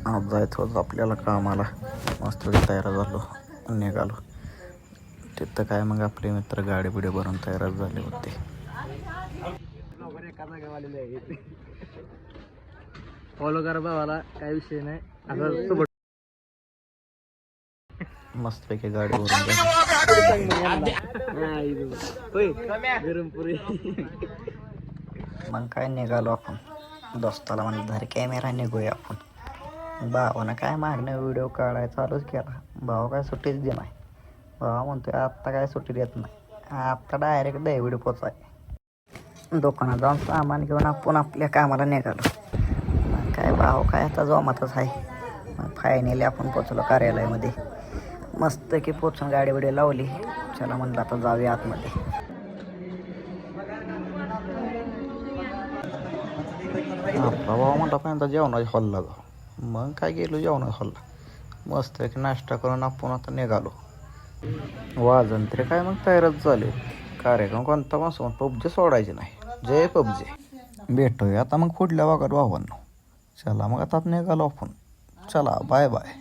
आज जायचं होतं आपल्याला कामाला. मस्त तयार झालो, निघालो. तिथं काय मग आपले मित्र गाडी बिडी भरून तयारच झाले होते. फॉलो करा भावाला, काय विषय नाही. मस्तपैकी गाडी भरून गरम पुरी. मग काय निघालो आपण. दोस्ताला म्हणलं धर कॅमेरा, निघूया आपण. भावानं काय मागणं व्हिडिओ काढायला चालूच केला. भाऊ काय सुट्टीच दे नाही. भावा म्हणतोय आत्ता काय सुट्टी देत नाही, आत्ता डायरेक्ट दहीवीड पोचाय. दुकानात जाऊन सामान घेऊन आपण आपल्या कामाला निघालो. मग काय भाऊ काय आता जोमातच आहे. मग फायनली आपण पोचलो कार्यालयामध्ये. मस्त की पोचून गाडी बिडी लावली. चला म्हणलं आता जाऊया आतमध्ये. आपला भाऊ म्हणता पहिल्यांदा जेवणाच्या हॉलला जाऊ. मग काय गेलो जेवणाच्या हॉलला. मस्त की नाश्ता करून आपण आता निघालो. वाजन तरी काय मग तयारच झाले. कार्यक्रम कोणता पण पबजी सोडायचे नाही. जय पबजी. भेटूया आता मग पुढल्या भागात भावांनो. चला मग आता निघालो आपण. चला बाय बाय.